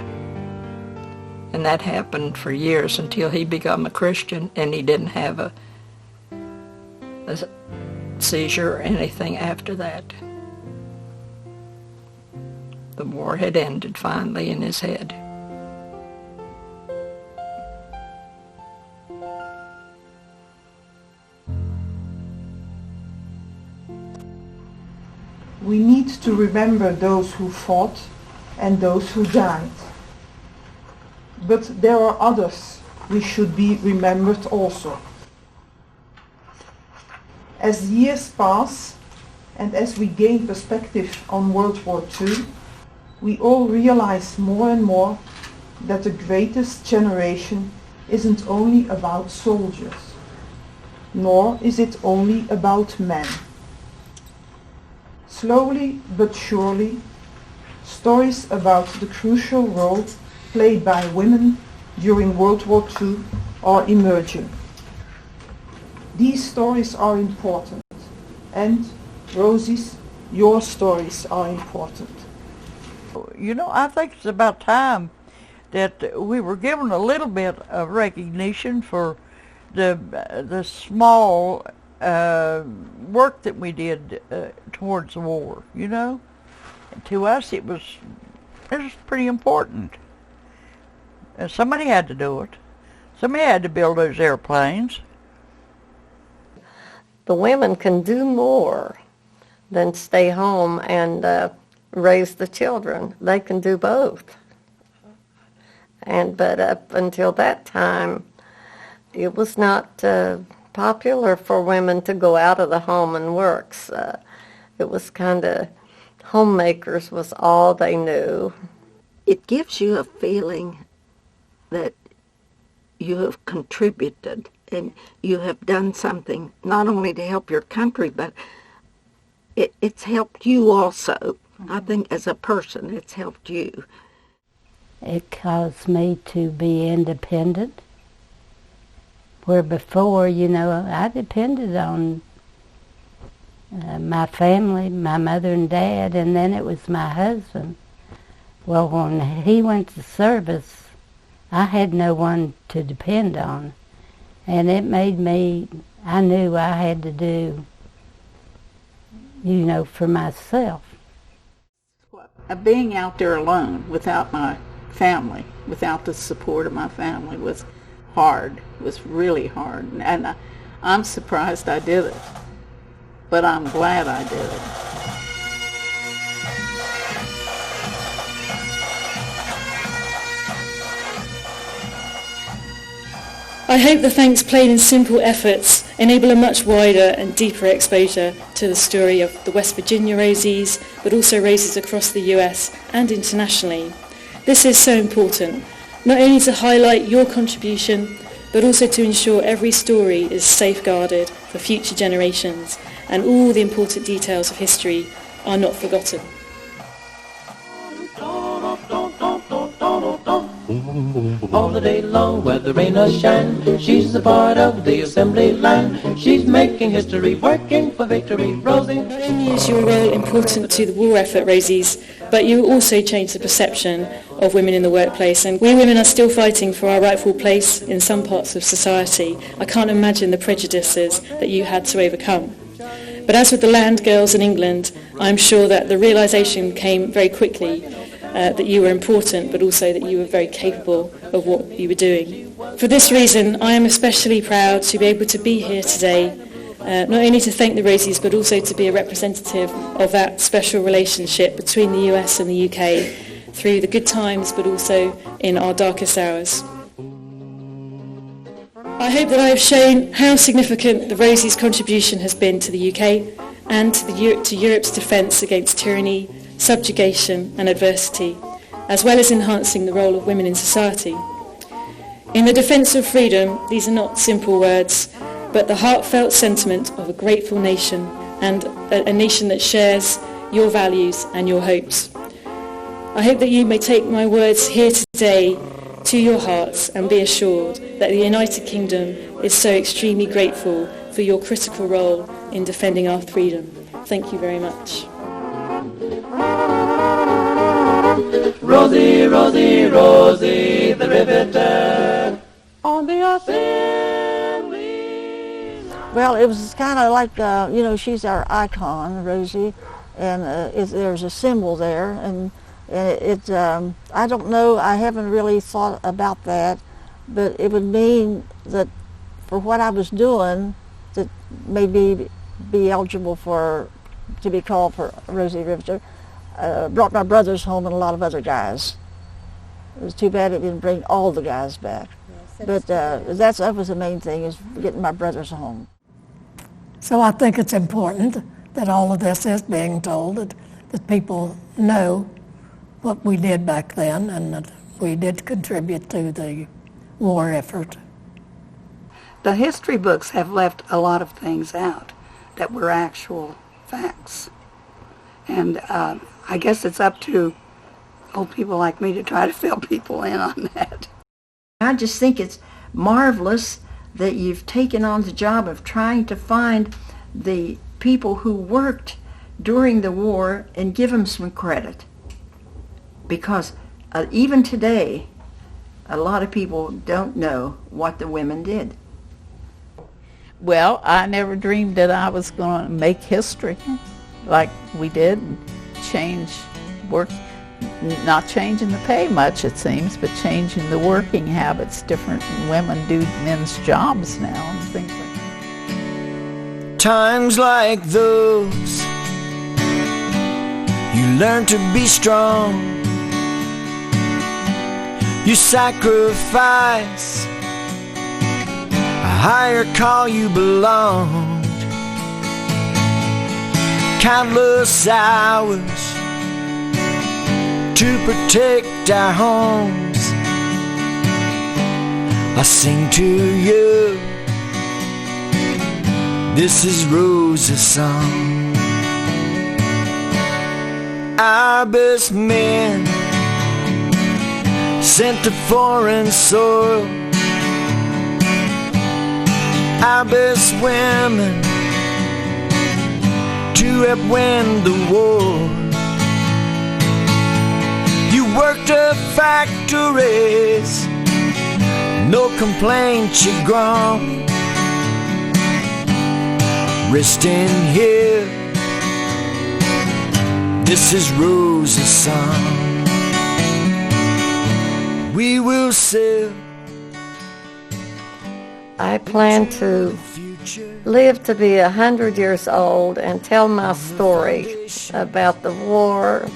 And that happened for years until he became a Christian, and he didn't have a seizure or anything after that. The war had ended finally in his head. We need to remember those who fought and those who died. But there are others we should be remembered also. As years pass and as we gain perspective on World War II, we all realize more and more that the greatest generation isn't only about soldiers, nor is it only about men. Slowly but surely, stories about the crucial role played by women during World War II are emerging. These stories are important, and Rosie's, your stories are important. You know, I think it's about time that we were given a little bit of recognition for the small work that we did towards the war, you know. And to us it was pretty important. Somebody had to do it. Somebody had to build those airplanes. The women can do more than stay home and raise the children. They can do both. But up until that time, it was not popular for women to go out of the home and work. So it was kind of, homemakers was all they knew. It gives you a feeling that you have contributed and you have done something not only to help your country, but it's helped you also. I think as a person, it's helped you. It caused me to be independent, where before, you know, I depended on my family, my mother and dad, and then it was my husband. Well, when he went to service, I had no one to depend on, and it made me, I knew I had to do, you know, for myself. Being out there alone without my family, without the support of my family, was hard, was really hard. And I'm surprised I did it, but I'm glad I did it. I hope the thanks plain and simple efforts enable a much wider and deeper exposure to the story of the West Virginia Rosies, but also Rosies across the US and internationally. This is so important, not only to highlight your contribution, but also to ensure every story is safeguarded for future generations and all the important details of history are not forgotten. All the day long, whether rain or shine, she's a part of the assembly line. She's making history, working for victory. Rosie. Not only is your role important to the war effort, Rosies, but you also change the perception of women in the workplace. And we women are still fighting for our rightful place in some parts of society. I can't imagine the prejudices that you had to overcome. But as with the land girls in England, I'm sure that the realisation came very quickly that you were important, but also that you were very capable of what you were doing. For this reason, I am especially proud to be able to be here today, not only to thank the Rosies, but also to be a representative of that special relationship between the US and the UK through the good times, but also in our darkest hours. I hope that I have shown how significant the Rosies' contribution has been to the UK and to Europe's defence against tyranny, subjugation and adversity, as well as enhancing the role of women in society. In the defence of freedom, these are not simple words, but the heartfelt sentiment of a grateful nation and a nation that shares your values and your hopes. I hope that you may take my words here today to your hearts and be assured that the United Kingdom is so extremely grateful for your critical role in defending our freedom. Thank you very much. Rosie, Rosie, Rosie, the riveter on the assembly. Well, it was kind of like, you know, she's our icon, Rosie, and there's a symbol there, and I don't know, I haven't really thought about that, but it would mean that for what I was doing, that maybe be eligible to be called for Rosie Riveter. Brought my brothers home and a lot of other guys. It was too bad it didn't bring all the guys back. But that was the main thing, is getting my brothers home. So I think it's important that all of this is being told, that people know what we did back then and that we did contribute to the war effort. The history books have left a lot of things out that were actual facts. And I guess it's up to old people like me to try to fill people in on that. I just think it's marvelous that you've taken on the job of trying to find the people who worked during the war and give them some credit. Because even today, a lot of people don't know what the women did. Well, I never dreamed that I was going to make history like we did and change work, not changing the pay much it seems, but changing the working habits. Different women do men's jobs now and things like that. Times like those, you learn to be strong. You sacrifice a higher call you belonged. Countless hours to protect our homes. I sing to you, this is Rosie's song. Our best men sent to foreign soil, our best women to help win the war. You worked at factories, no complaints, you're grown. Resting here, this is Rosie's song. We will sail. I plan to live to be 100 years old and tell my story about the war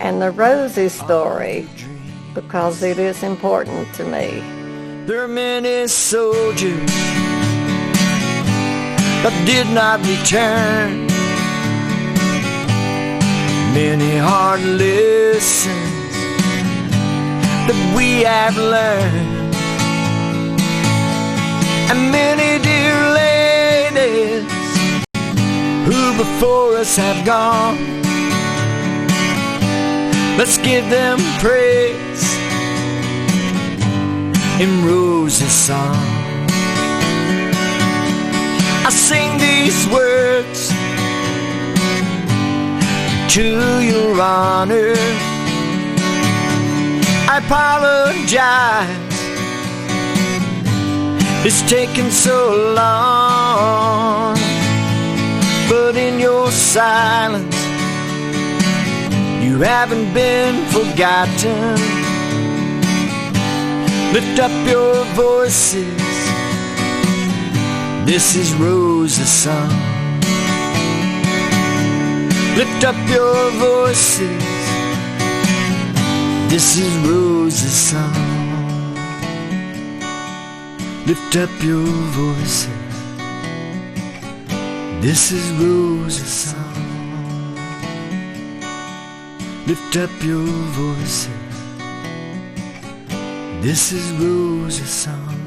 and the Rosie story, because it is important to me. There are many soldiers that did not return, many hard lessons that we have learned, and many dear ladies who before us have gone. Let's give them praise in Rosie's song. I sing these words to your honor. I apologize, it's taken so long, but in your silence you haven't been forgotten. Lift up your voices, this is Rosie's song. Lift up your voices, this is Rosie's song. Lift up your voices, this is Rosie's song. Lift up your voices, this is Rosie's song.